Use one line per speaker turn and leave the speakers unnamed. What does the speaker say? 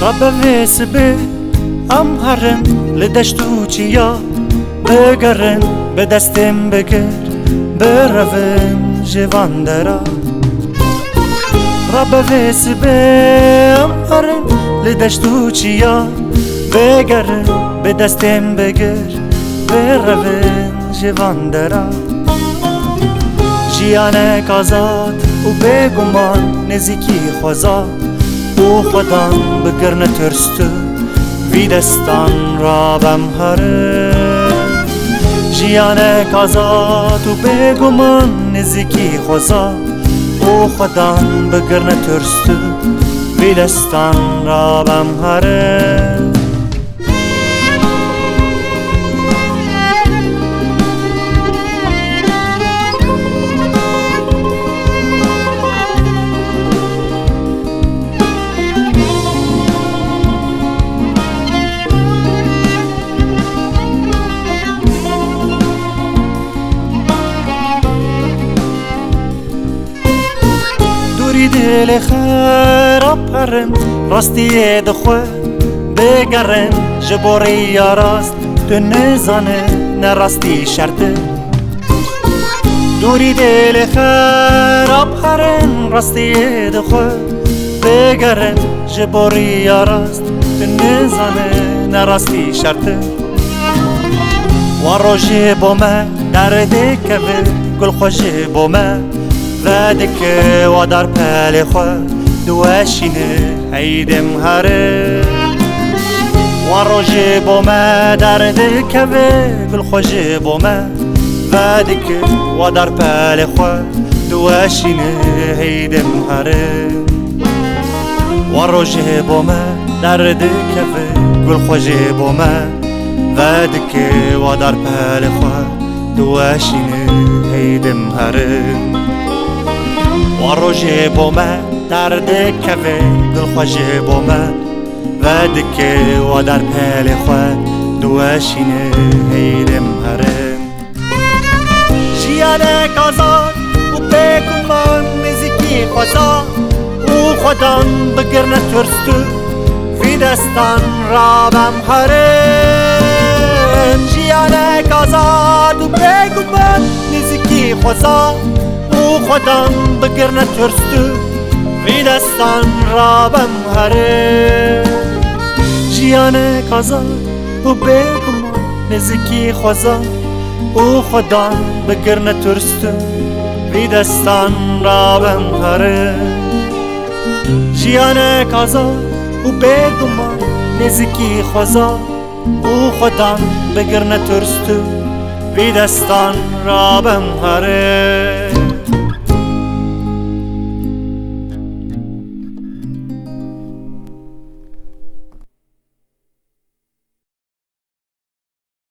رب ویسبه ام هرن لدشتو چیا بگرن به دستم بگر برون جوان درا رب ویسبه ام هرن لدشتو چیا بگرن به دستم بگر برون جوان درا جیانک آزاد و بگمان نزیکی خوزا او خودم بگرن ترستو وی دستان را بم هره جیانک آزاد و بگمان نزیکی خوزا او خودم بگرن ترستو وی دستان را بم هره دل خراب پرن راستی دخواه بگرن جبوری راست تو نزانه نراستی شرطه دوری دل خراب پرن راستی دخواه بگرن جبوری راست تو نزانه نراستی شرطه و روژه بومه درده که گل خوشه بومه ودك ودار بالخوا دواشينه هيدم هره وروجي بوما دردك بالخوجي بوما ودك ودار بالخوا دواشينه هيدم هره وروجي بوما دردك بالخوجي بوما ودك ودار بالخوا دواشينه هيدم هره و روژه بومه درده کفه دل خوشه بومه و دکه و در پل خواه دوشینه هیدم هره جیانک آزاد و بگمان نزیکی خوزا او خودم بگرنه ترستو وی دستان را بم هره جیانک آزاد و بگمان نزیکی خوزا او خودم بگرنه ترستو وی دستان را بم هره جیانک آزاد و بگمان نزیکی خوزا او خودم بگرنه ترستو وی دستان را بم هره جیانک آزاد و بگمان نزیکی خوزا او خودم بگرنه ترستو وی دستان را بم هره